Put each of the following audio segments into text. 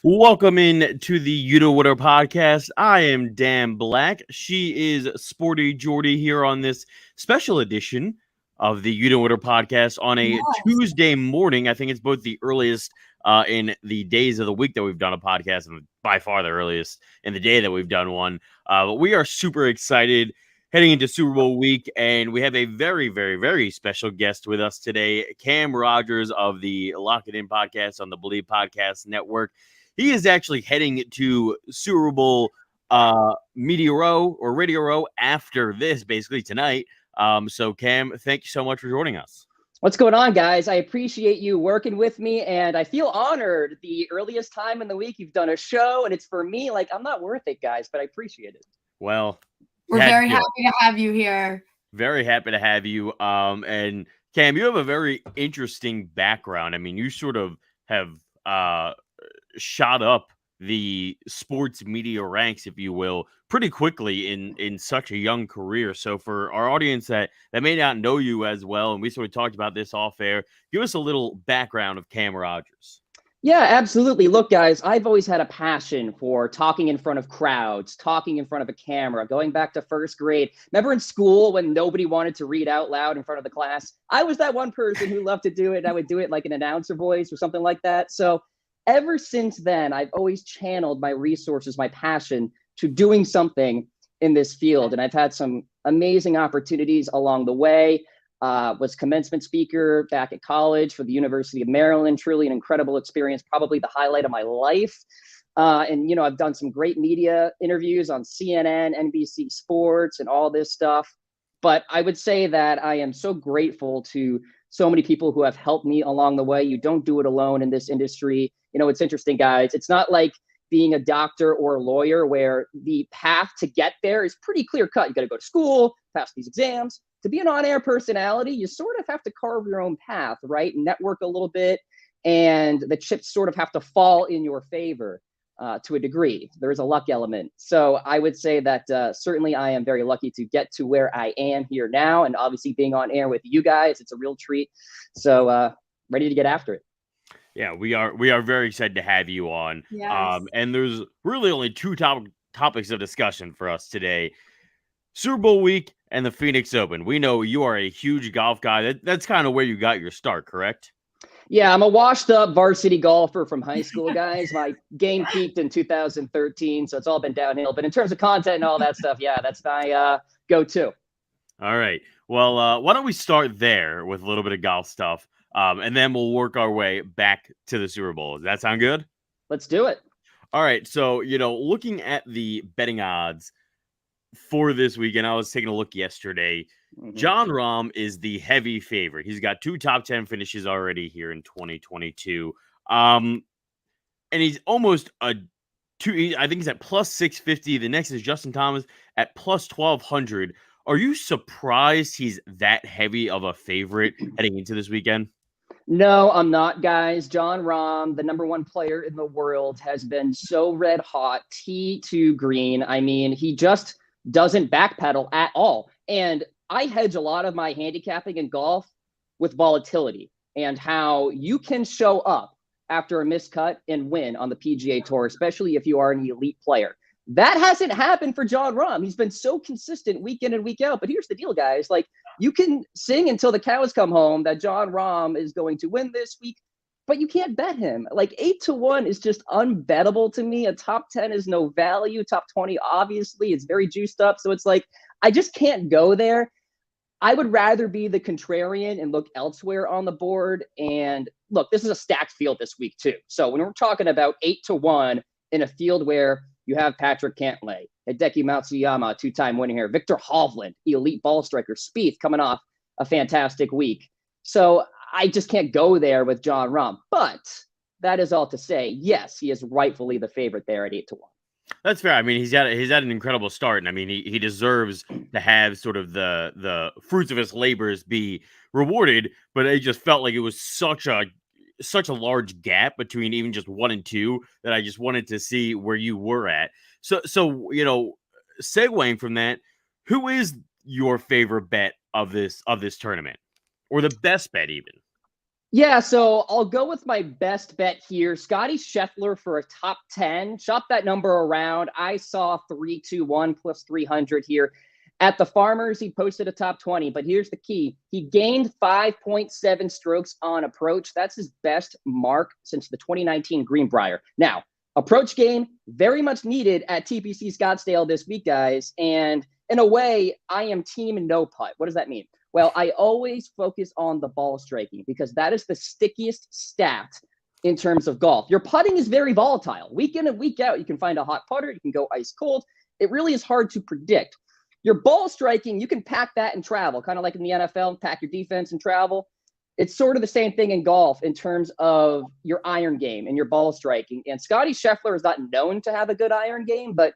Welcome in to the UDDA podcast. I am Dan Black. She is SportyJordy here on this special edition of the UDDA podcast on a Tuesday morning. I think it's both the earliest in the days of the week that we've done a podcast, and by far the earliest in the day that we've done one. But we are super excited heading into Super Bowl week, and we have a very, very, very special guest with us today, Cam Rogers of the Lock It In podcast on the Believe Podcast Network. He is actually heading to Super Bowl Media Row or Radio Row after this, basically tonight. So, Cam, thank you so much for joining us. What's going on, guys? I appreciate you working with me, and I feel honored. The earliest time in the week you've done a show, and it's for me. Like, I'm not worth it, guys, but I appreciate it. Well, we're very happy to have you here. Very happy to have you. And Cam, you have a very interesting background. I mean, you sort of have shot up the sports media ranks, if you will, pretty quickly in such a young career. So for our audience that may not know you as well, and we sort of talked about this off air, give us a little background of Cam Rogers. Yeah, absolutely. Look, guys, I've always had a passion for talking in front of crowds, talking in front of a camera, going back to first grade. Remember in school when nobody wanted to read out loud in front of the class? I was that one person who loved to do it, and I would do it like an announcer voice or something like that. So ever since then, I've always channeled my resources, my passion to doing something in this field. And I've had some amazing opportunities along the way. Was commencement speaker back at college for the University of Maryland. Truly an incredible experience, probably the highlight of my life. And, you know, I've done some great media interviews on CNN, NBC Sports, and all this stuff. But I would say that I am so grateful to so many people who have helped me along the way. You don't do it alone in this industry. You know, it's interesting, guys. It's not like being a doctor or a lawyer where the path to get there is pretty clear cut. You got to go to school, pass these exams. To be an on-air personality, you sort of have to carve your own path, right? Network a little bit, and the chips sort of have to fall in your favor to a degree. There is a luck element. So I would say that certainly I am very lucky to get to where I am here now, and obviously being on air with you guys, it's a real treat. So ready to get after it. Yeah, we are very excited to have you on. Yes. And there's really only two topics of discussion for us today: Super Bowl week and the Phoenix Open. We know you are a huge golf guy. That's kind of where you got your start, correct? Yeah, I'm a washed up varsity golfer from high school, guys. My game peaked in 2013, so it's all been downhill. But in terms of content and all that stuff, yeah, that's my go-to. All right. Well, why don't we start there with a little bit of golf stuff, and then we'll work our way back to the Super Bowl. Does that sound good? Let's do it. All right. So, you know, looking at the betting odds for this weekend, I was taking a look yesterday. Jon Rahm is the heavy favorite. He's got 2 top 10 finishes already here in 2022. And he's almost I think he's at plus 650. The next is Justin Thomas at plus 1200. Are you surprised he's that heavy of a favorite heading into this weekend? No, I'm not, guys. Jon Rahm, the #1 player in the world, has been so red hot, tee to green. I mean, he just doesn't backpedal at all. And I hedge a lot of my handicapping in golf with volatility and how you can show up after a miscut and win on the PGA Tour, especially if you are an elite player. That hasn't happened for Jon Rahm. He's been so consistent week in and week out. But here's the deal, guys. Like, you can sing until the cows come home that Jon Rahm is going to win this week, but you can't bet him. Like 8-1 is just unbettable to me. A top 10 is no value. Top 20, obviously, it's very juiced up. So it's like, I just can't go there. I would rather be the contrarian and look elsewhere on the board. And look, this is a stacked field this week too. So when we're talking about 8-1 in a field where you have Patrick Cantlay, Hideki Matsuyama, 2-time winner here, Victor Hovland, elite ball striker, Spieth coming off a fantastic week. So I just can't go there with Jon Rahm. But that is all to say, yes, he is rightfully the favorite there at 8-1. That's fair. I mean, he's had an incredible start, and I mean, he deserves to have sort of the fruits of his labors be rewarded. But it just felt like it was such a large gap between even just 1 and 2 that I just wanted to see where you were at. So you know, segueing from that, who is your favorite bet of this tournament, or the best bet even? Yeah, so I'll go with my best bet here. Scottie Scheffler for a top 10. Shop that number around. I saw 321 plus 300 here. At the Farmers, he posted a top 20, but here's the key. He gained 5.7 strokes on approach. That's his best mark since the 2019 Greenbrier. Now, approach game, very much needed at TPC Scottsdale this week, guys. And in a way, I am team no putt. What does that mean? Well, I always focus on the ball striking because that is the stickiest stat in terms of golf. Your putting is very volatile. Week in and week out, you can find a hot putter. You can go ice cold. It really is hard to predict. Your ball striking, you can pack that and travel, kind of like in the NFL, pack your defense and travel. It's sort of the same thing in golf in terms of your iron game and your ball striking. And Scottie Scheffler is not known to have a good iron game, but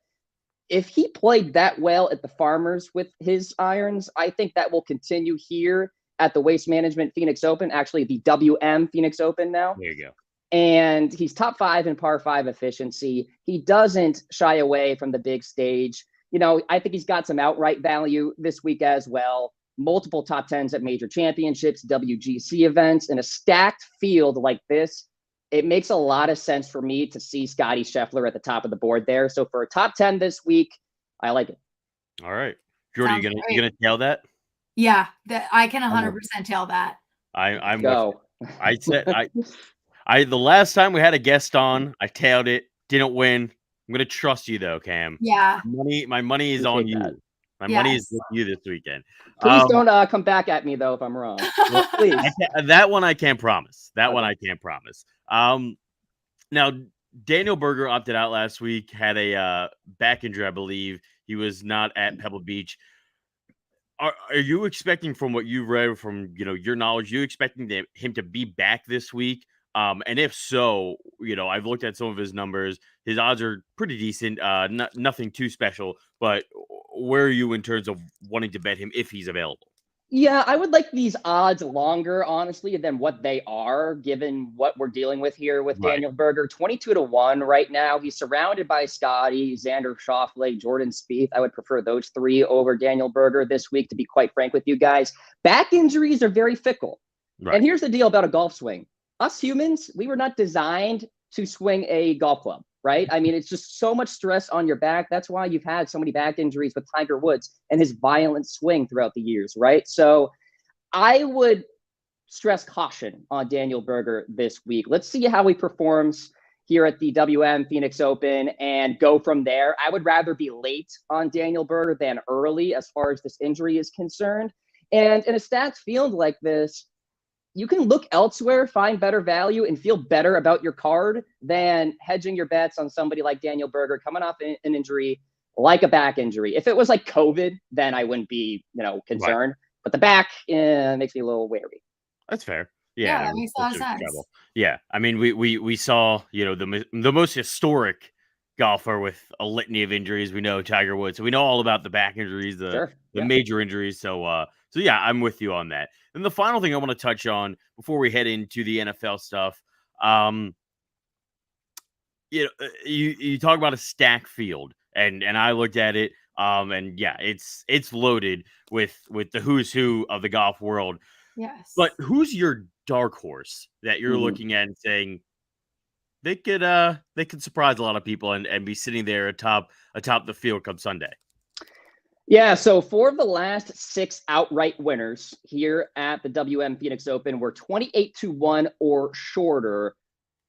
if he played that well at the Farmers with his irons, I think that will continue here at the Waste Management Phoenix Open, actually the WM Phoenix Open now. There you go. And he's top 5 in par 5 efficiency. He doesn't shy away from the big stage. You know, I think he's got some outright value this week as well. Multiple top 10s at major championships, WGC events, in a stacked field like this. It makes a lot of sense for me to see Scottie Scheffler at the top of the board there. So for a top 10 this week, I like it. All right. Jordy, you gonna tail that? Yeah, I can 100% tail that. I'm Go. I said the last time we had a guest on, I tailed it, didn't win. I'm gonna trust you though, Cam. Yeah. My money is on you. My money is with you this weekend. Please don't come back at me though if I'm wrong. Please. That one I can't promise. One I can't promise. Now Daniel Berger opted out last week. Had a back injury, I believe. He was not at Pebble Beach. Are you expecting, from what you read, from your knowledge, you expecting him to be back this week? And if so, I've looked at some of his numbers. His odds are pretty decent. Nothing too special. But where are you in terms of wanting to bet him if he's available? Yeah, I would like these odds longer, honestly, than what they are, given what we're dealing with here with Daniel Berger. 22-1 right now. He's surrounded by Scottie, Xander Schauffele, Jordan Spieth. I would prefer those three over Daniel Berger this week, to be quite frank with you guys. Back injuries are very fickle. Right. And here's the deal about a golf swing. Us humans, we were not designed to swing a golf club, right? I mean, it's just so much stress on your back. That's why you've had so many back injuries with Tiger Woods and his violent swing throughout the years, right? So I would stress caution on Daniel Berger this week. Let's see how he performs here at the WM Phoenix Open and go from there. I would rather be late on Daniel Berger than early as far as this injury is concerned. And in a stacked field like this, you can look elsewhere, find better value, and feel better about your card than hedging your bets on somebody like Daniel Berger coming off an injury like a back injury. If it was like COVID, then I wouldn't be, concerned. Right. But the back makes me a little wary. That's fair. Yeah, that makes a lot of sense. Yeah, I mean, we saw, the most historic golfer with a litany of injuries. We know Tiger Woods, so we know all about the back injuries, the major injuries. So yeah, I'm with you on that. And the final thing I want to touch on before we head into the NFL stuff, you talk about a stack field, and I looked at it, and yeah, it's loaded with the who's who of the golf world. Yes. But who's your dark horse that you're looking at and saying they could surprise a lot of people and be sitting there atop the field come Sunday? Yeah, so 4 of the last 6 outright winners here at the WM Phoenix Open were 28-1 or shorter,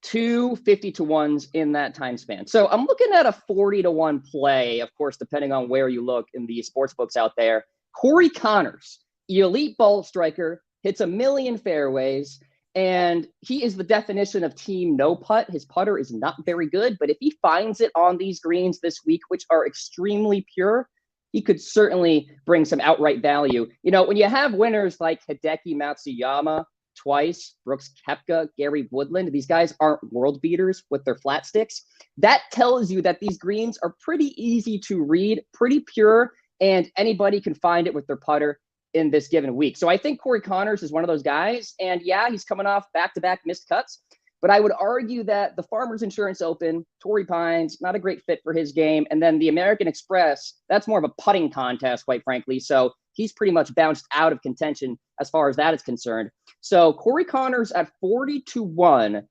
2 50-1s in that time span. So I'm looking at a 40-1 play, of course, depending on where you look in the sports books out there. Corey Connors, elite ball striker, hits a million fairways, and he is the definition of team no putt. His putter is not very good, but if he finds it on these greens this week, which are extremely pure, he could certainly bring some outright value. When you have winners like Hideki Matsuyama twice, Brooks Koepka, Gary Woodland, these guys aren't world beaters with their flat sticks. That tells you that these greens are pretty easy to read, pretty pure, and anybody can find it with their putter in this given week. So I think Corey Connors is one of those guys. And yeah, he's coming off back-to-back missed cuts. But I would argue that the Farmers Insurance Open, Torrey Pines, not a great fit for his game. And then the American Express, that's more of a putting contest, quite frankly. So he's pretty much bounced out of contention as far as that is concerned. So Corey Connors at 40-1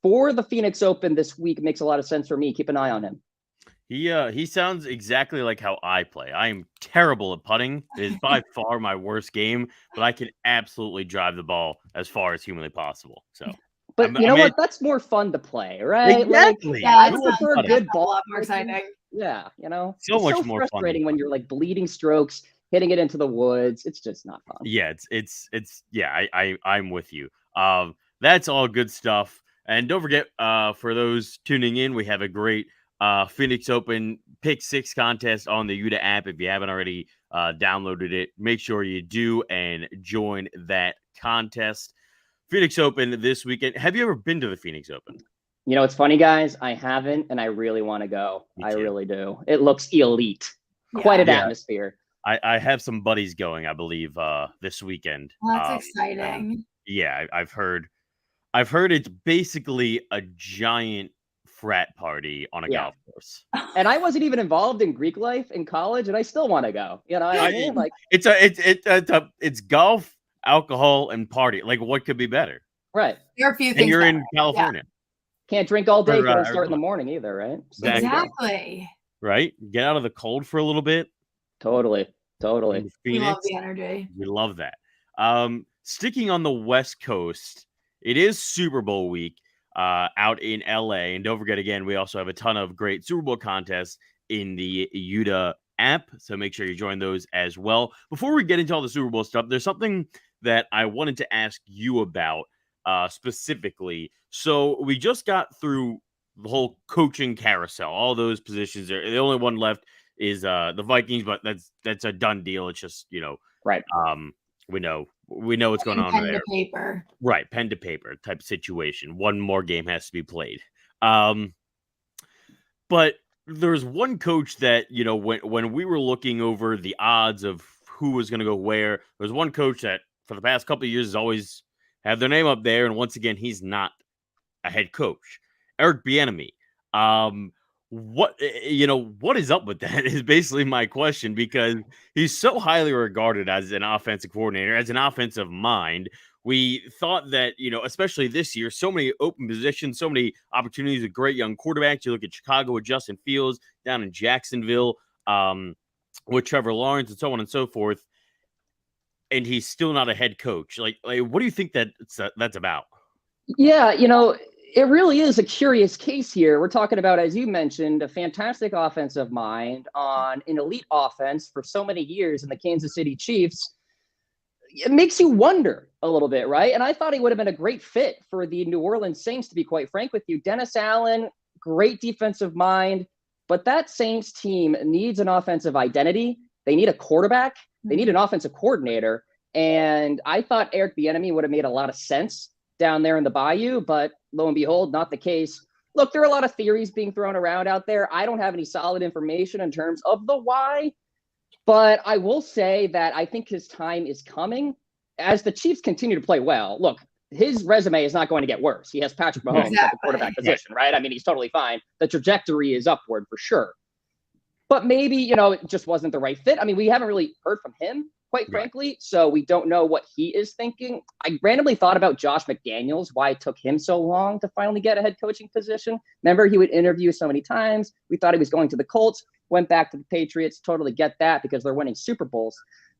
for the Phoenix Open this week makes a lot of sense for me. Keep an eye on him. He sounds exactly like how I play. I am terrible at putting. It is by far my worst game, but I can absolutely drive the ball as far as humanly possible. So, but you know what? That's more fun to play, right? Exactly. I prefer a good ball. A lot more exciting. Yeah, so much more frustrating fun when you're like bleeding strokes, hitting it into the woods. It's just not fun. Yeah, I'm with you. That's all good stuff. And don't forget, for those tuning in, we have a great Phoenix Open Pick 6 contest on the UDDA app. If you haven't already downloaded it, make sure you do and join that contest. Phoenix Open this weekend. Have you ever been to the Phoenix Open? You know, it's funny, guys. I haven't, and I really want to go. I really do. It looks elite. Quite an atmosphere. I have some buddies going, I believe, this weekend. Well, that's exciting. Yeah, I've heard it's basically a giant frat party on a golf course. And I wasn't even involved in Greek life in college, and I still want to go. You know what I mean? Like it's golf, alcohol, and party. Like, what could be better? Right. There are a few things. And you're in California. Yeah. Can't drink all day, but start in the morning either, right? So, exactly. Right? Get out of the cold for a little bit. Totally. We love the energy. We love that. Sticking on the West Coast, it is Super Bowl week out in LA. And don't forget, again, we also have a ton of great Super Bowl contests in the UDDA app. So make sure you join those as well. Before we get into all the Super Bowl stuff, there's something that I wanted to ask you about specifically. So we just got through the whole coaching carousel, all those positions there. The only one left is the Vikings, but that's a done deal. It's just, right. We know what's going on pen there. To paper. Right, pen to paper type situation. One more game has to be played. But there's one coach that, when we were looking over the odds of who was going to go where, there's one coach that for the past couple of years has always had their name up there, and once again, he's not a head coach. Eric Bieniemy. What is up with that is basically my question, because he's so highly regarded as an offensive coordinator, as an offensive mind. We thought that, especially this year, so many open positions, so many opportunities with great young quarterbacks. You look at Chicago with Justin Fields, down in Jacksonville with Trevor Lawrence, and so on and so forth. And he's still not a head coach. Like what do you think that's about? Yeah, it really is a curious case here. We're talking about, as you mentioned, a fantastic offensive mind on an elite offense for so many years in the Kansas City Chiefs. It makes you wonder a little bit, right? And I thought he would have been a great fit for the New Orleans Saints, to be quite frank with you. Dennis Allen, great defensive mind, but that Saints team needs an offensive identity. They need a quarterback. They need an offensive coordinator. And I thought Eric Bieniemy would have made a lot of sense down there in the Bayou, but lo and behold, not the case. Look, there are a lot of theories being thrown around out there. I don't have any solid information in terms of the why, but I will say that I think his time is coming as the Chiefs continue to play well. Look, his resume is not going to get worse. He has Patrick Mahomes at the quarterback position, right? I mean, he's totally fine. The trajectory is upward for sure. But maybe, it just wasn't the right fit. I mean, we haven't really heard from him, quite frankly, so we don't know what he is thinking. I randomly thought about Josh McDaniels, why it took him so long to finally get a head coaching position. Remember, he would interview so many times. We thought he was going to the Colts, went back to the Patriots. Totally get that because they're winning Super Bowls.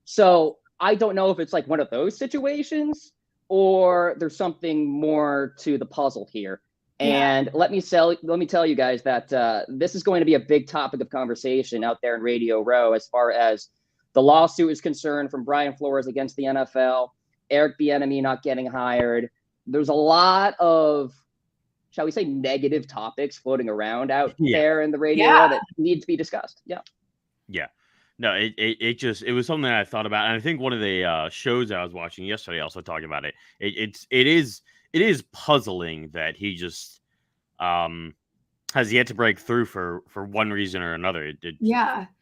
So I don't know if it's like one of those situations or there's something more to the puzzle here. And let me tell you guys that this is going to be a big topic of conversation out there in Radio Row as far as the lawsuit is concerned from Brian Flores against the NFL, Eric Bieniemy not getting hired. There's a lot of, shall we say, negative topics floating around out there in the radio that need to be discussed. Yeah. No, it was something that I thought about, and I think one of the shows I was watching yesterday also talking about it. It is puzzling that he just has yet to break through for one reason or another.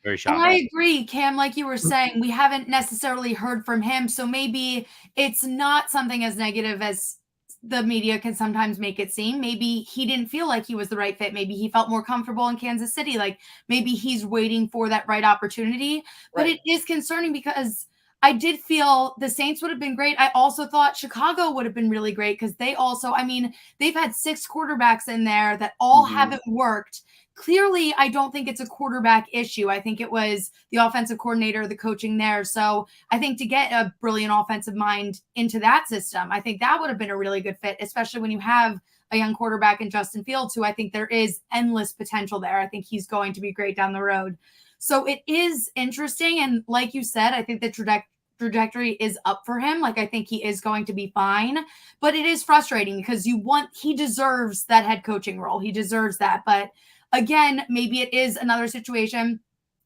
Very shocking. And I agree, Cam, like you were saying, we haven't necessarily heard from him. So maybe it's not something as negative as the media can sometimes make it seem. Maybe he didn't feel like he was the right fit. Maybe he felt more comfortable in Kansas City. Like maybe he's waiting for that right opportunity. But it is concerning because I did feel the Saints would have been great. I also thought Chicago would have been really great because they also, I mean, they've had 6 quarterbacks in there that all haven't worked. Clearly, I don't think it's a quarterback issue. I think it was the offensive coordinator, the coaching there. So I think to get a brilliant offensive mind into that system, I think that would have been a really good fit, especially when you have a young quarterback in Justin Fields, who I think there is endless potential there. I think he's going to be great down the road. So it is interesting. And like you said, I think the trajectory is up for him. Like, I think he is going to be fine, but it is frustrating because he deserves that head coaching role. He deserves that. But again, maybe it is another situation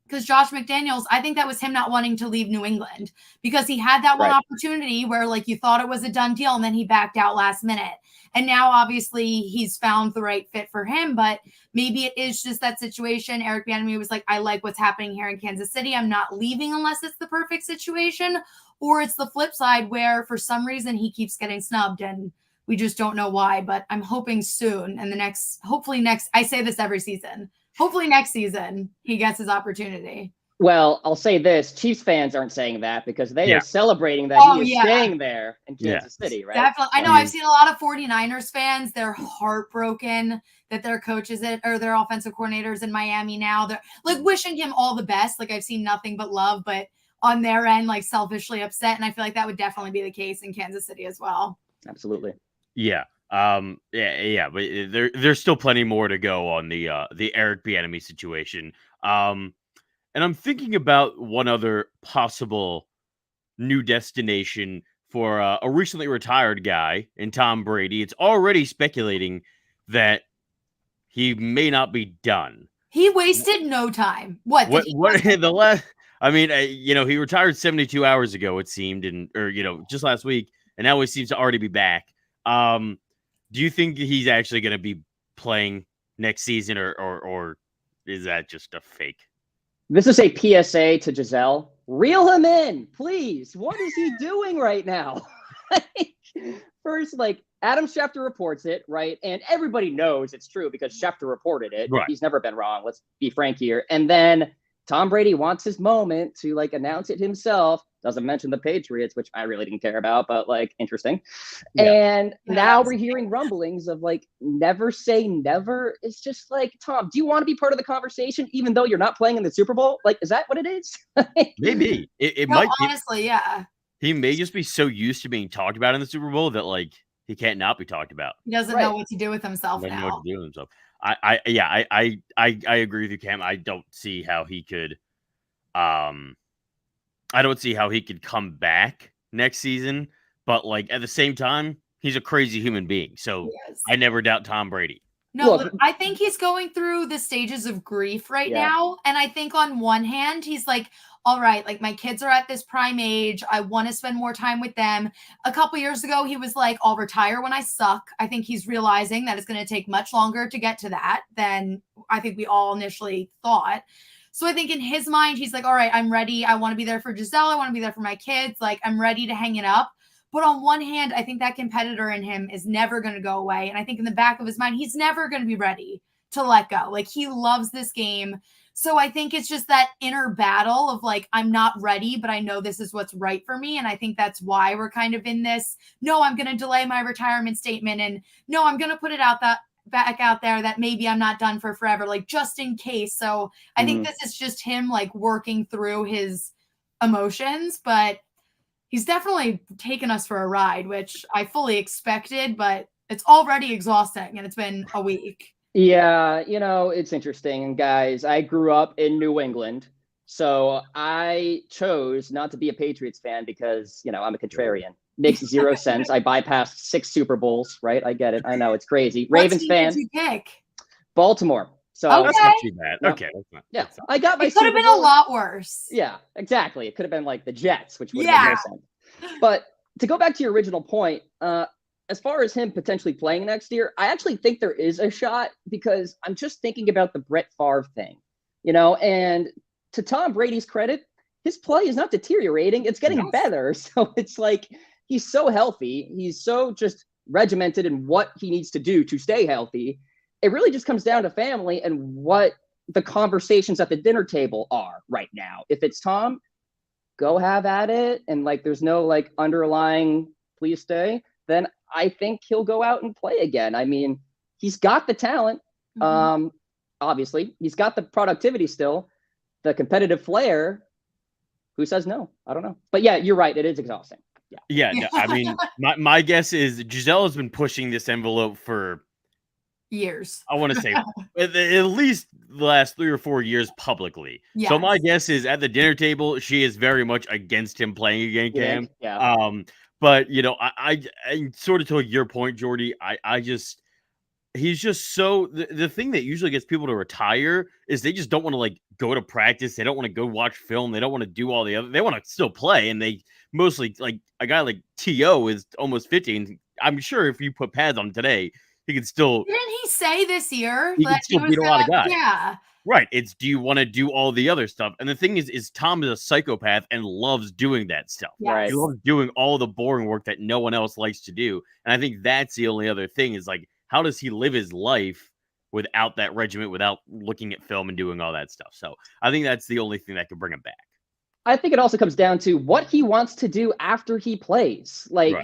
because Josh McDaniels, I think that was him not wanting to leave New England because he had that one opportunity where like you thought it was a done deal and then he backed out last minute. And now obviously he's found the right fit for him, but maybe it is just that situation. Eric Bieniemy was like, I like what's happening here in Kansas City. I'm not leaving unless it's the perfect situation. Or it's the flip side where for some reason he keeps getting snubbed and we just don't know why, but I'm hoping soon. And I say this every season, hopefully next season he gets his opportunity. Well, I'll say this. Chiefs fans aren't saying that because they are celebrating that he is staying there in Kansas City, right? Definitely. I know I've seen a lot of 49ers fans. They're heartbroken that their coaches or their offensive coordinators in Miami now. They're like wishing him all the best. Like I've seen nothing but love, but on their end, like selfishly upset. And I feel like that would definitely be the case in Kansas City as well. Absolutely. Yeah. But there's still plenty more to go on the Eric Bieniemy situation. And I'm thinking about one other possible new destination for a recently retired guy in Tom Brady. It's already speculating that he may not be done. He wasted no time. What the last? I mean, he retired 72 hours ago, it seemed, just last week, and now he seems to already be back. Do you think he's actually going to be playing next season, or is that just a fake? This is a PSA to Giselle. Reel him in, please. What is he doing right now? First, Adam Schefter reports it, right? And everybody knows it's true because Schefter reported it. Right. He's never been wrong. Let's be frank here. And then Tom Brady wants his moment to announce it himself. Doesn't mention the Patriots, which I really didn't care about, but interesting. Yeah. And now we're hearing rumblings of never say never. It's just Tom, do you want to be part of the conversation even though you're not playing in the Super Bowl? Is that what it is? Maybe it might be. Honestly, yeah. He may just be so used to being talked about in the Super Bowl that he can't not be talked about. He doesn't know what to do with himself now. Know what to do with himself. I agree with you, Cam. I don't see how he could come back next season, but at the same time, he's a crazy human being. So I never doubt Tom Brady. No, look, I think he's going through the stages of grief right now. And I think on one hand, he's all right, my kids are at this prime age. I want to spend more time with them. A couple years ago, he was I'll retire when I suck. I think he's realizing that it's going to take much longer to get to that than I think we all initially thought. So I think in his mind, he's all right, I'm ready. I want to be there for Giselle. I want to be there for my kids. I'm ready to hang it up. But on one hand, I think that competitor in him is never going to go away. And I think in the back of his mind, he's never going to be ready to let go. He loves this game. So I think it's just that inner battle of I'm not ready, but I know this is what's right for me. And I think that's why we're kind of in this, no, I'm going to delay my retirement statement. And no, I'm going to put it back out there that maybe I'm not done for forever, just in case. So I think this is just him working through his emotions, but he's definitely taken us for a ride, which I fully expected, but it's already exhausting and it's been a week. Yeah, it's interesting, guys. I grew up in New England, so I chose not to be a Patriots fan because, I'm a contrarian. Makes 0 sense. I bypassed 6 Super Bowls, right? I get it. I know it's crazy. Ravens fan. What team did you pick? Baltimore. So that's not too bad. No. Okay. That's not. I got my. It could have been a lot worse. Yeah, exactly. It could have been the Jets, which would have been no sense. But to go back to your original point, as far as him potentially playing next year, I actually think there is a shot because I'm just thinking about the Brett Favre thing, and to Tom Brady's credit, his play is not deteriorating. It's getting better. So it's he's so healthy. He's so just regimented in what he needs to do to stay healthy. It really just comes down to family and what the conversations at the dinner table are right now. If it's Tom, go have at it, and like there's no like underlying please stay, then I think he'll go out and play again. I mean, he's got the talent. Obviously, he's got the productivity still, the competitive flair. Who says no? I don't know. But yeah, you're right. It is exhausting. Yeah. No, I mean, my guess is Giselle has been pushing this envelope for years. I want to say at least the last 3 or 4 years publicly. Yes. So my guess is at the dinner table, she is very much against him playing again, Cam. Yeah. But you know, I sort of to your point, Jordy. He's just so the thing that usually gets people to retire is they just don't want to like go to practice. They don't want to go watch film. They don't want to do all the other. They want to still play, and they mostly like a guy like T.O. is almost 50. And I'm sure if you put pads on him today, he could still. Didn't he say this year he could still beat a lot of guys? Yeah. Right. It's do you want to do all the other stuff? And the thing is Tom is a psychopath and loves doing that stuff. Yes. Right. He loves doing all the boring work that no one else likes to do. And I think that's the only other thing is like, how does he live his life without that regiment, without looking at film and doing all that stuff? So I think that's the only thing that could bring him back. I think it also comes down to what he wants to do after he plays. Like,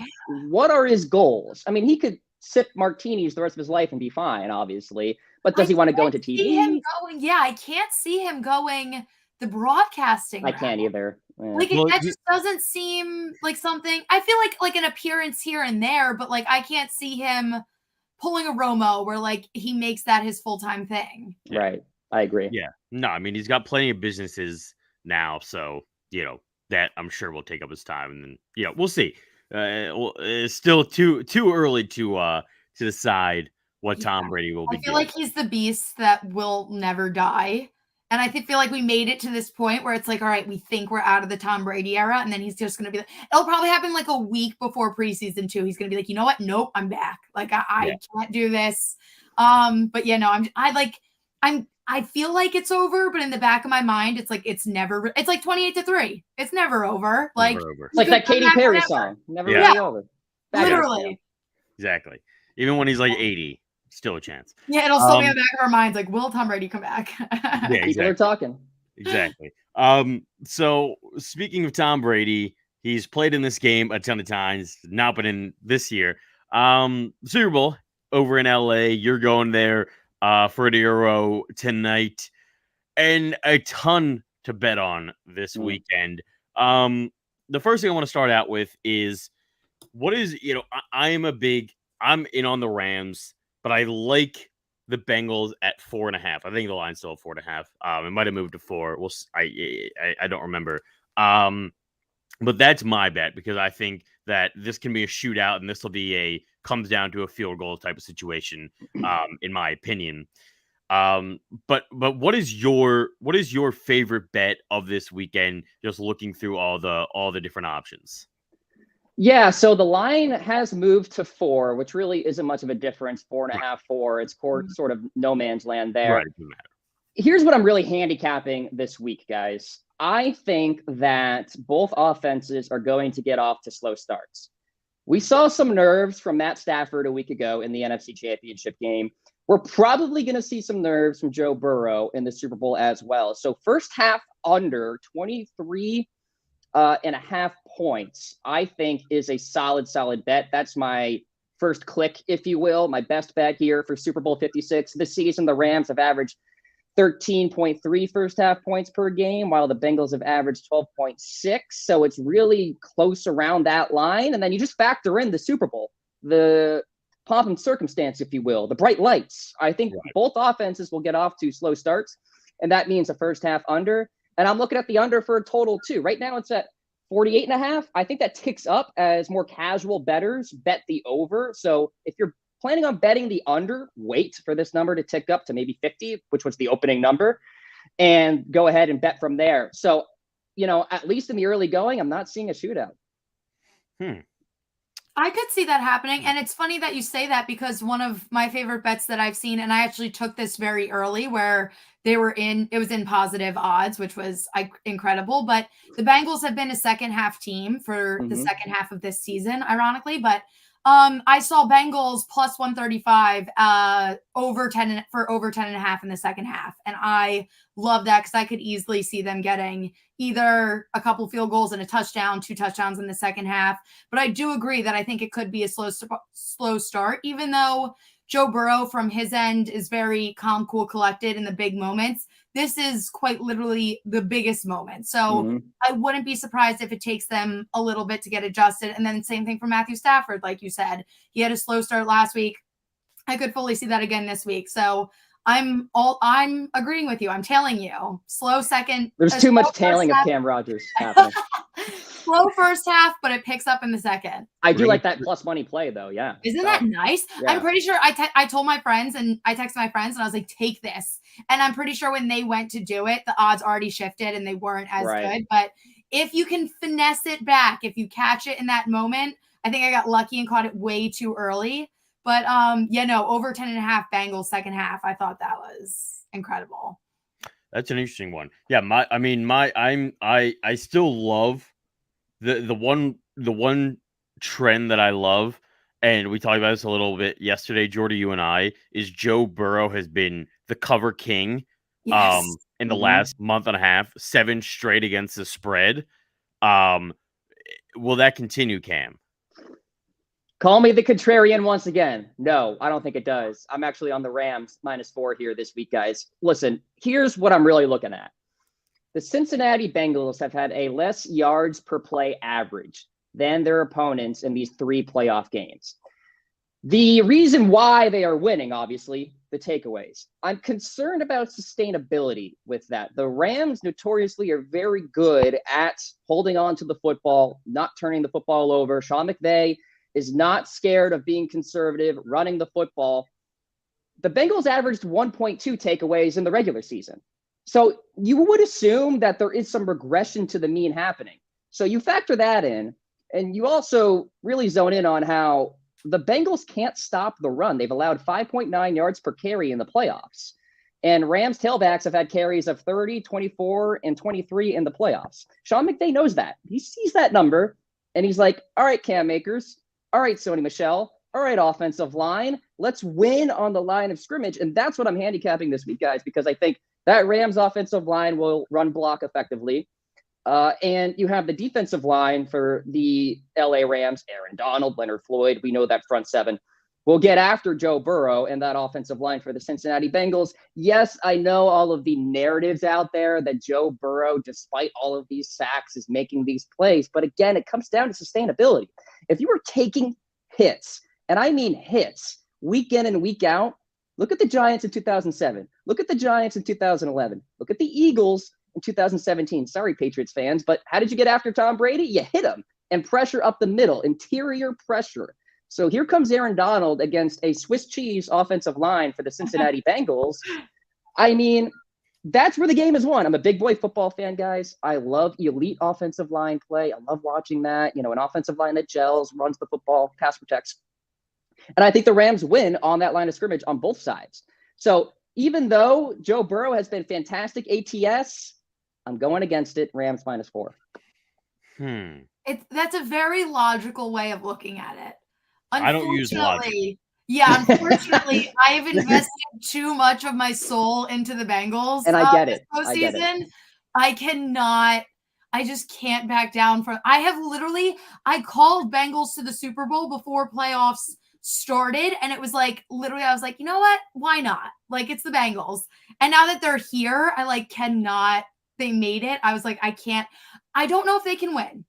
what are his goals? I mean, he could sip martinis the rest of his life and be fine, obviously. But does he want to go into TV? I can't see him going the broadcasting route. I can't either. Yeah. Like, that just doesn't seem like something. I feel like an appearance here and there, but like I can't see him pulling a Romo where like he makes that his full-time thing. Yeah. Right. I agree. Yeah. No, I mean, he's got plenty of businesses now. So, you know, that I'm sure will take up his time. And then, you know, we'll see. It's still too early to decide what Tom Brady will be doing. I feel like he's the beast that will never die. And I feel like we made it to this point where it's like, all right, we think we're out of the Tom Brady era. And then he's just going to be like, it'll probably happen like a week before preseason 2. He's going to be like, you know what? Nope, I'm back. Like, I can't do this. But yeah, no, I feel like it's over, but in the back of my mind, it's like, it's like 28-3. It's never over. Like, never over. It's like that Katy Perry song. Never really over. Literally. Exactly. Even when he's like 80. Still a chance. Yeah, it'll still be in the back of our minds. Like, will Tom Brady come back? Yeah, exactly. People are talking. Exactly. So speaking of Tom Brady, he's played in this game a ton of times, not been in this year. Super Bowl over in LA. You're going there for the Euro tonight, and a ton to bet on this weekend. The first thing I want to start out with is what is, you know, I'm in on the Rams. But I like the Bengals at 4.5. I think the line's still at 4.5. It might have moved to 4. I don't remember. But that's my bet because I think that this can be a shootout and this will be comes down to a field goal type of situation. In my opinion. But what is your favorite bet of this weekend? Just looking through all the different options. Yeah, so the line has moved to 4, which really isn't much of a difference. 4.5, 4. It's sort of no man's land there. Right, it doesn't matter. Here's what I'm really handicapping this week, guys. I think that both offenses are going to get off to slow starts. We saw some nerves from Matt Stafford a week ago in the NFC Championship game. We're probably going to see some nerves from Joe Burrow in the Super Bowl as well. So first half under 23 and a half points, I think is a solid bet. That's my first click, if you will, my best bet here for Super Bowl 56. This season, the Rams have averaged 13.3 first half points per game, while the Bengals have averaged 12.6. So it's really close around that line. And then you just factor in the Super Bowl, the pomp and circumstance, if you will, the bright lights. I think both offenses will get off to slow starts, and that means a first half under. And I'm looking at the under for a total too. Right now it's at 48.5. I think that ticks up as more casual bettors bet the over. So if you're planning on betting the under, wait for this number to tick up to maybe 50, which was the opening number, and go ahead and bet from there. So, you know, at least in the early going, I'm not seeing a shootout. I could see that happening. And it's funny that you say that because one of my favorite bets that I've seen, and I actually took this very early where it was in positive odds, which was incredible. But the Bengals have been a second half team for the second half of this season, ironically. But I saw Bengals plus 135 over 10 for over 10 and a half in the second half. And I love that because I could easily see them getting either a couple field goals and a touchdown, 2 touchdowns in the second half. But I do agree that I think it could be a slow start, even though Joe Burrow from his end is very calm, cool, collected in the big moments. This is quite literally the biggest moment. So I wouldn't be surprised if it takes them a little bit to get adjusted. And then same thing for Matthew Stafford. Like you said, he had a slow start last week. I could fully see that again this week. So I'm agreeing with you. I'm tailing you. Slow second. There's too much tailing of Cam Rodgers happening. Slow first half, but it picks up in the second. I do like that plus money play though. Yeah. Isn't that nice? Yeah. I'm pretty sure I told my friends and I texted my friends and I was like, take this. And I'm pretty sure when they went to do it, the odds already shifted and they weren't as good. But if you can finesse it back, if you catch it in that moment, I think I got lucky and caught it way too early. But over 10 and a half Bengals second half. I thought that was incredible. That's an interesting one. Yeah, I still love the one trend that I love, and we talked about this a little bit yesterday, Jordy, you and I, is Joe Burrow has been the cover king in the last month and a half, 7 straight against the spread. Will that continue, Cam? Call me the contrarian once again. No, I don't think it does. I'm actually on the Rams -4 here this week, guys. Listen, here's what I'm really looking at. The Cincinnati Bengals have had a less yards per play average than their opponents in these 3 playoff games. The reason why they are winning, obviously, the takeaways. I'm concerned about sustainability with that. The Rams notoriously are very good at holding on to the football, not turning the football over. Sean McVay is not scared of being conservative, running the football. The Bengals averaged 1.2 takeaways in the regular season. So you would assume that there is some regression to the mean happening. So you factor that in, and you also really zone in on how the Bengals can't stop the run. They've allowed 5.9 yards per carry in the playoffs. And Rams tailbacks have had carries of 30, 24, and 23 in the playoffs. Sean McVay knows that. He sees that number, and he's like, all right, Cam Akers. All right, Sony Michel. All right, offensive line. Let's win on the line of scrimmage. And that's what I'm handicapping this week, guys, because I think that Rams offensive line will run block effectively. And you have the defensive line for the LA Rams, Aaron Donald, Leonard Floyd. We know that front 7 will get after Joe Burrow, and that offensive line for the Cincinnati Bengals. Yes, I know all of the narratives out there that Joe Burrow, despite all of these sacks, is making these plays. But again, it comes down to sustainability. If you are taking hits, and I mean hits, week in and week out, look at the Giants in 2007. Look at the Giants in 2011. Look at the Eagles in 2017. Sorry, Patriots fans, but how did you get after Tom Brady? You hit him and pressure up the middle, interior pressure. So here comes Aaron Donald against a Swiss cheese offensive line for the Cincinnati Bengals. I mean, that's where the game is won. I'm a big boy football fan, guys. I love elite offensive line play. I love watching that. An offensive line that gels, runs the football, pass protects. And I think the Rams win on that line of scrimmage on both sides. So even though Joe Burrow has been fantastic ATS, I'm going against it. Rams -4. That's a very logical way of looking at it. I don't use logic. Yeah, unfortunately, I've invested too much of my soul into the Bengals. And I get it. Postseason. I just can't back down from. I called Bengals to the Super Bowl before playoffs started, and it was like, literally, I was like, you know what? Why not? Like, it's the Bengals. And now that they're here, I cannot. They made it. I was like, I can't. I don't know if they can win.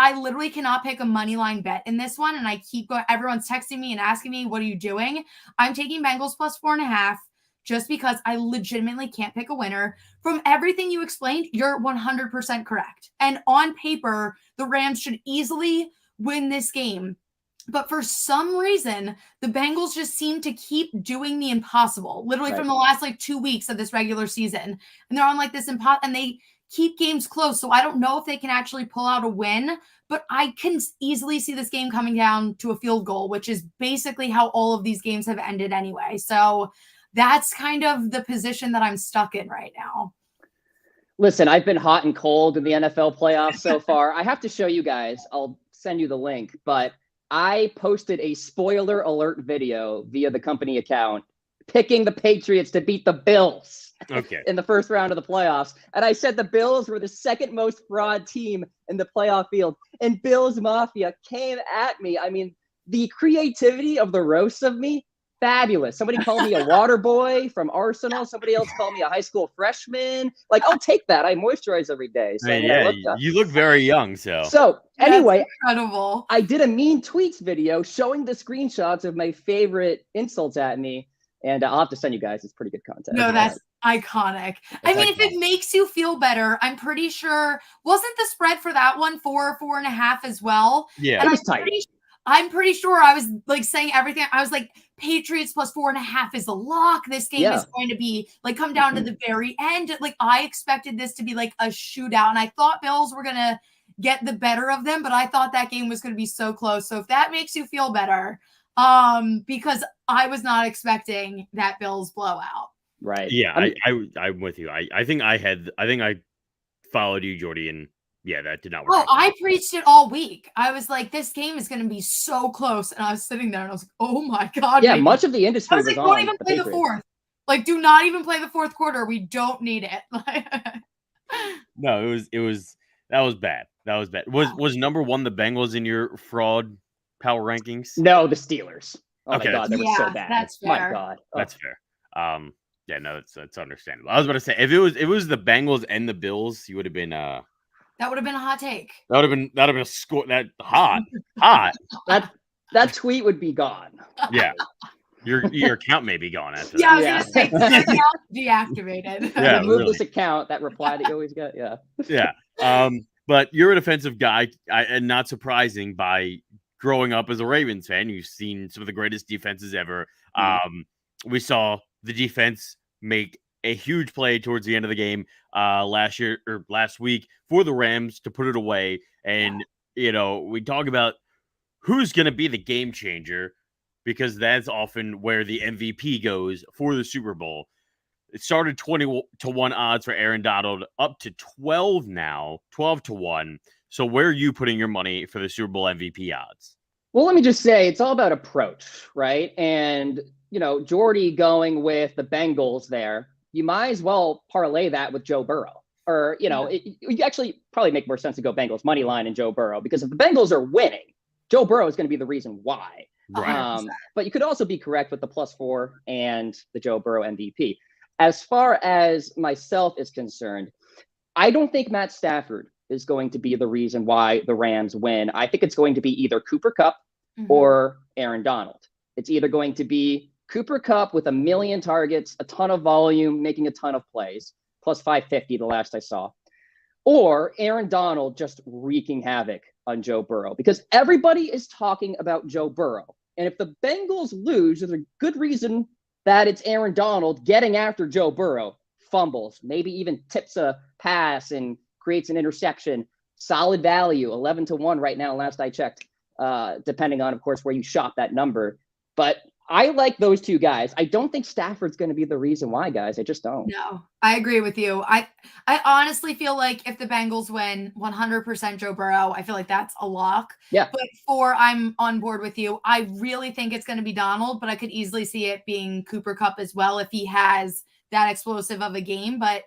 I literally cannot pick a money line bet in this one. And I keep going. Everyone's texting me and asking me, what are you doing? I'm taking Bengals +4.5 just because I legitimately can't pick a winner. From everything you explained, you're 100% correct. And on paper, the Rams should easily win this game. But for some reason, the Bengals just seem to keep doing the impossible, literally from the last 2 weeks of this regular season. And they're on this and they keep games close. So I don't know if they can actually pull out a win, but I can easily see this game coming down to a field goal, which is basically how all of these games have ended anyway. So that's kind of the position that I'm stuck in right now. Listen, I've been hot and cold in the NFL playoffs so far. I have to show you guys. I'll send you the link, but I posted a spoiler alert video via the company account picking the Patriots to beat the Bills in the first round of the playoffs. And I said the Bills were the second most fraud team in the playoff field. And Bills Mafia came at me. I mean, the creativity of the roast of me, fabulous. Somebody called me a water boy from Arsenal. Somebody else called me a high school freshman. Like, I'll take that. I moisturize every day. So, you look very young. So anyway, incredible. I did a mean tweets video showing the screenshots of my favorite insults at me. And I'll have to send you guys. It's pretty good content. No, that's iconic. I mean, if it makes you feel better, I'm pretty sure, wasn't the spread for that one 4.5 as well? Yeah. It was tight. I'm pretty sure I was like saying everything. I was like, Patriots plus 4.5 is a lock. This game is going to be like come down to the very end. Like I expected this to be like a shootout, and I thought Bills were gonna get the better of them, but I thought that game was gonna be so close. So if that makes you feel better, because I was not expecting that Bills blowout. Right. Yeah, I'm with you. I think I followed you, Jordy, and yeah, that did not work. Oh, I preached it all week. I was like, this game is going to be so close. And I was sitting there and I was like, oh my God. Yeah, much of the industry was like, don't even play the fourth. Like, do not even play the fourth quarter. We don't need it. No, that was bad. That was bad. Was number one the Bengals in your fraud power rankings? No, the Steelers. Oh okay, my God, they were so bad. That's fair. My God. Oh. That's fair. Yeah, no, it's understandable. I was about to say if it was the Bengals and the Bills, you would have been that would have been a hot take. That would have been a score that hot. That tweet would be gone. Yeah. Your account may be gone after that. Yeah, I was gonna say the account deactivated. Yeah, remove this account, that reply that you always get. Yeah. Yeah. But you're a defensive guy, and not surprising by growing up as a Ravens fan. You've seen some of the greatest defenses ever. We saw the defense make a huge play towards the end of the game last week for the Rams to put it away. And, we talk about who's going to be the game changer because that's often where the MVP goes for the Super Bowl. It started 20-1 odds for Aaron Donald, up to 12 now, 12-1. So where are you putting your money for the Super Bowl MVP odds? Well, let me just say it's all about approach, right? And, Jordy going with the Bengals there, you might as well parlay that with Joe Burrow. Or, you actually probably make more sense to go Bengals money line and Joe Burrow, because if the Bengals are winning, Joe Burrow is going to be the reason why. Right. But you could also be correct with the +4 and the Joe Burrow MVP. As far as myself is concerned, I don't think Matt Stafford is going to be the reason why the Rams win. I think it's going to be either Cooper Kupp or Aaron Donald. It's either going to be Cooper Kupp with 1 million targets, a ton of volume, making a ton of plays, plus 550 the last I saw, or Aaron Donald just wreaking havoc on Joe Burrow, because everybody is talking about Joe Burrow. And if the Bengals lose, there's a good reason that it's Aaron Donald getting after Joe Burrow, fumbles, maybe even tips a pass and creates an interception. Solid value, 11-1 right now, last I checked, depending on, of course, where you shop that number. But I like those two guys. I don't think Stafford's going to be the reason why, guys. I just don't. No, I agree with you. I honestly feel like if the Bengals win 100% Joe Burrow, I feel like that's a lock. Yeah. But I'm on board with you. I really think it's going to be Donald, but I could easily see it being Cooper Kupp as well if he has that explosive of a game. But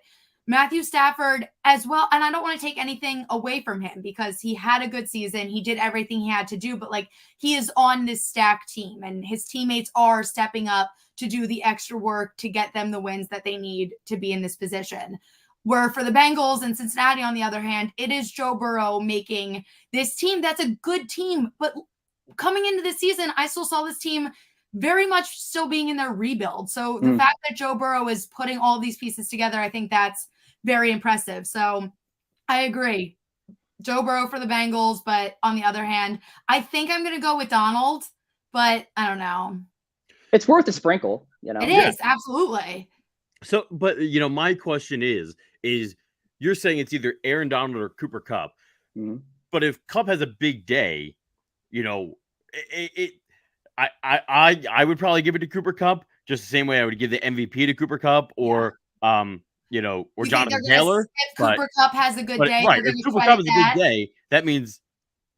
Matthew Stafford as well. And I don't want to take anything away from him because he had a good season. He did everything he had to do, but he is on this stacked team and his teammates are stepping up to do the extra work to get them the wins that they need to be in this position. Where for the Bengals and Cincinnati, on the other hand, it is Joe Burrow making this team that's a good team. But coming into this season, I still saw this team very much still being in their rebuild. So the fact that Joe Burrow is putting all these pieces together, I think that's very impressive. So I agree. Joe Burrow for the Bengals, but on the other hand, I think I'm going to go with Donald, but I don't know. It's worth a sprinkle, It is, absolutely. So, but my question is you're saying it's either Aaron Donald or Cooper Kupp, but if Kupp has a big day, I would probably give it to Cooper Kupp just the same way I would give the MVP to Cooper Kupp or Jonathan Taylor. If Cooper Kupp has a good day, right? If Cooper Kupp has a big day, that means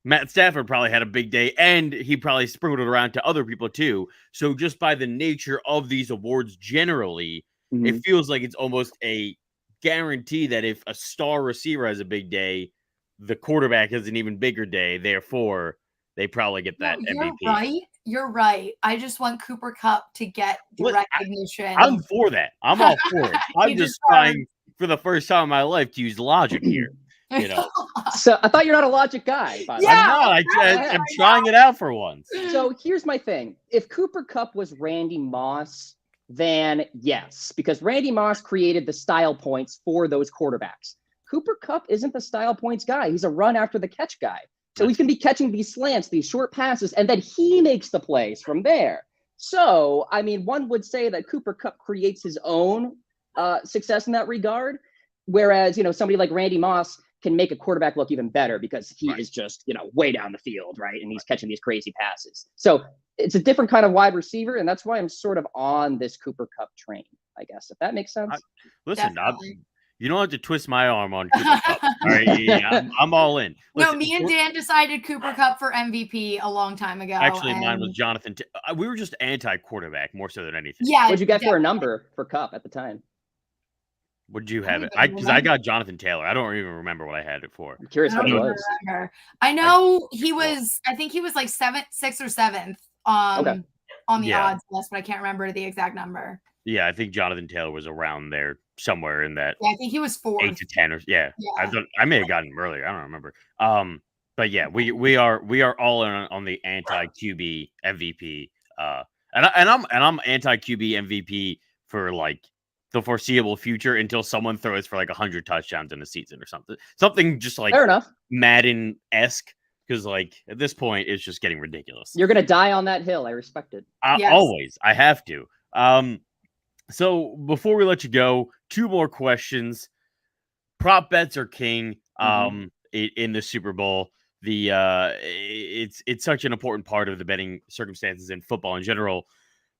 Matt Stafford probably had a big day, and he probably sprinkled it around to other people too. So just by the nature of these awards generally, it feels like it's almost a guarantee that if a star receiver has a big day, the quarterback has an even bigger day. Therefore, they probably get that MVP. You're right. I just want Cooper Kupp to get the recognition. I'm for that. I'm all for it. I'm just trying for the first time in my life to use logic here. You know. So I thought you're not a logic guy. By the way. I'm not. I'm trying it out for once. So here's my thing. If Cooper Kupp was Randy Moss, then yes, because Randy Moss created the style points for those quarterbacks. Cooper Kupp isn't the style points guy. He's a run after the catch guy. So he's going to be catching these slants, these short passes, and then he makes the plays from there. So, I mean, one would say that Cooper Kupp creates his own success in that regard, whereas, somebody like Randy Moss can make a quarterback look even better because he is just, way down the field, right? And he's catching these crazy passes. So it's a different kind of wide receiver, and that's why I'm sort of on this Cooper Kupp train, I guess, if that makes sense. Listen, you don't have to twist my arm on Cooper Kupp. All right, yeah, I'm all in. Listen, no, me and Dan decided Cooper Kupp for MVP a long time ago. Actually, mine was Jonathan. We were just anti-quarterback more so than anything. Yeah. What'd you get for a number for Kupp at the time? Would you have it? Because I got Jonathan Taylor. I don't even remember what I had it for. I'm curious what it was. I know he was. I think he was like 6th or 7th on the odds list, but I can't remember the exact number. Yeah, I think Jonathan Taylor was around there somewhere in that. Yeah, I think he was 4th. 8 to 10 or I may have gotten him earlier. I don't remember. But yeah, we are all in on the anti QB MVP. And I'm anti QB MVP for like the foreseeable future until someone throws for like 100 touchdowns in a season or something just like fair enough, Madden-esque. Because like at this point, it's just getting ridiculous. You're gonna die on that hill. I respect it. Always, I have to. So before we let you go, 2 more questions. Prop bets are king. In the Super Bowl, it's such an important part of the betting circumstances in football in general.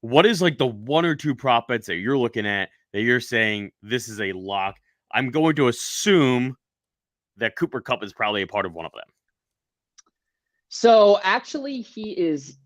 What is like the 1 or 2 prop bets that you're looking at that you're saying this is a lock? I'm going to assume that Cooper Kupp is probably a part of one of them. So actually, he is.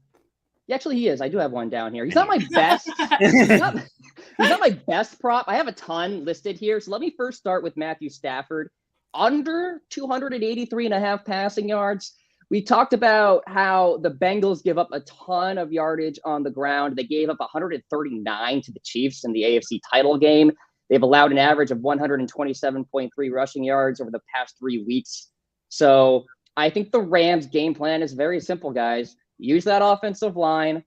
I do have one down here. He's not my best. He's not my best prop. I have a ton listed here. So let me first start with Matthew Stafford. Under 283.5 passing yards. We talked about how the Bengals give up a ton of yardage on the ground. They gave up 139 to the Chiefs in the AFC title game. They've allowed an average of 127.3 rushing yards over the past 3 weeks. So I think the Rams' game plan is very simple, guys. Use that offensive line,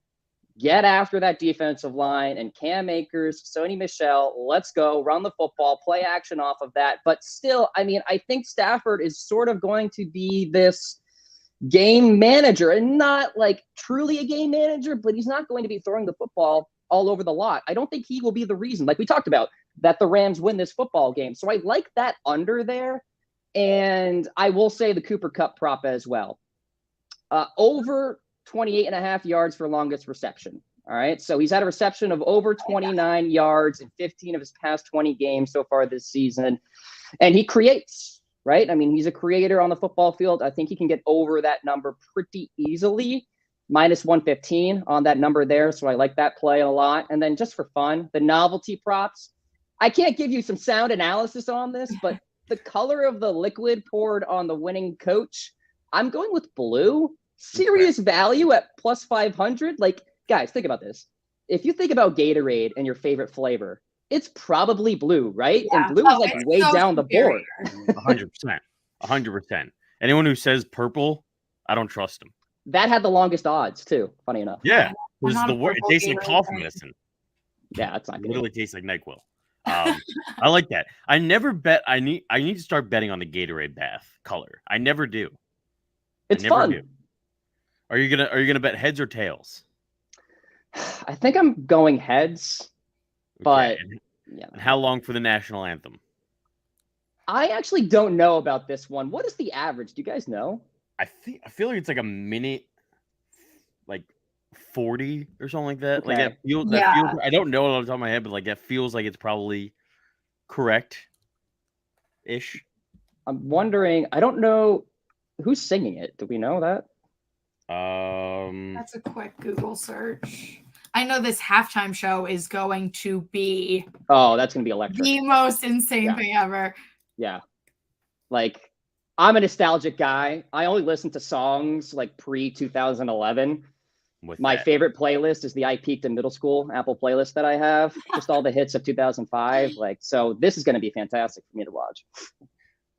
get after that defensive line, and Cam Akers, Sony Michel, let's go, run the football, play action off of that. But still, I mean, I think Stafford is sort of going to be this game manager, and not like truly a game manager, but he's not going to be throwing the football all over the lot. I don't think he will be the reason, like we talked about, that the Rams win this football game. So I like that under there. And I will say the Cooper Kupp prop as well. Over 28.5 yards for longest reception. All right. So he's had a reception of over 29 yards in 15 of his past 20 games so far this season. And he creates, right? I mean, he's a creator on the football field. I think he can get over that number pretty easily. Minus 115 on that number there. So I like that play a lot. And then just for fun, the novelty props. I can't give you some sound analysis on this, but the color of the liquid poured on the winning coach, I'm going with blue. Serious value at plus 500. Like, guys, think about this. If you think about Gatorade and your favorite flavor, it's probably blue, right? Yeah. And blue is like way down the board. 100%. 100%. Anyone who says purple, I don't trust them. That had the longest odds too, funny enough. Yeah. It tastes like cough medicine. Yeah, that's not good. It literally tastes like NyQuil. I like that. I never bet. I need to start betting on the Gatorade bath color. I never do. It's fun. Do. Are you gonna bet heads or tails? I think I'm going heads. But yeah. And how long for the national anthem? I actually don't know about this one. What is the average? Do you guys know? I feel like it's like a minute, like 40 or something like that. Okay. Like feels, I don't know it off the top of my head, but like that feels like it's probably correct ish. I'm wondering, I don't know who's singing it? Do we know that? That's a quick Google search. I know this halftime show is going to be that's gonna be electric. The most insane thing ever. Yeah. Like, I'm a nostalgic guy. I only listen to songs like pre-2011. My favorite playlist is the I Peaked in Middle School Apple playlist that I have. Just all the hits of 2005. Like, so this is going to be fantastic for me to watch.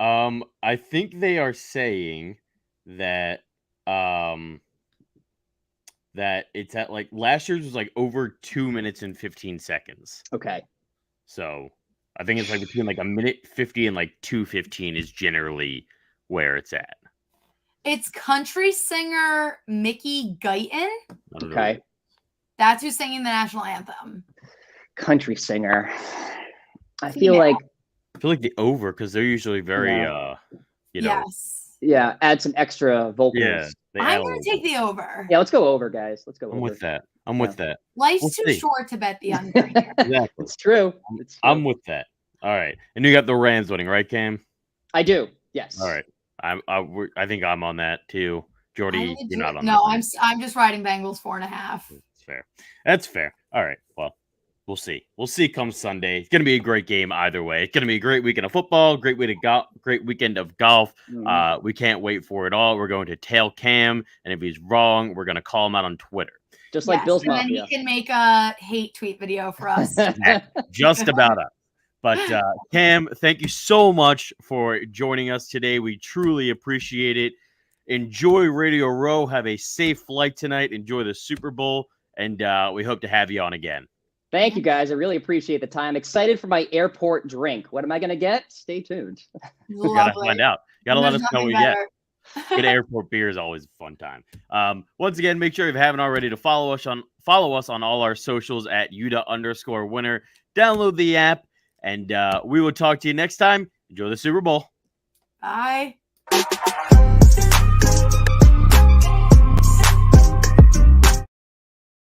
I think they are saying that that it's at like last year's was like over 2 minutes and 15 seconds. Okay. So I think it's like between like 1:50 and like 2:15 is generally where it's at. It's country singer Mickey Guyton. Okay. That's who's singing the national anthem. Country singer. I feel like the over, because they're usually very Yes. Yeah, add some extra vocals. Yeah. I'm gonna take the over. Yeah, let's go over, guys. Let's go over. I'm with that. I'm with that. Life's too short to bet the under here. Exactly. It's true. I'm with that. All right. And you got the Rams winning, right, Cam? I do. Yes. All right. I think I'm on that too. Jordy, you're not on that. No, I'm just riding Bengals 4.5. That's fair. That's fair. All right. Well, we'll see. We'll see come Sunday. It's gonna be a great game either way. It's gonna be a great weekend of football, great weekend of golf. Mm-hmm. We can't wait for it all. We're going to tail Cam, and if he's wrong, we're gonna call him out on Twitter. Just like Bill's Mafia. And then he can make a hate tweet video for us. Just about us. But Cam, thank you so much for joining us today. We truly appreciate it. Enjoy Radio Row. Have a safe flight tonight. Enjoy the Super Bowl. And we hope to have you on again. Thank you, guys. I really appreciate the time. Excited for my airport drink. What am I going to get? Stay tuned. You got to find out. You got to let us know what you get. Good airport beer is always a fun time. Once again, make sure if you haven't already to follow us on all our socials at UDA_winner. Download the app. And we will talk to you next time. Enjoy the Super Bowl. Bye.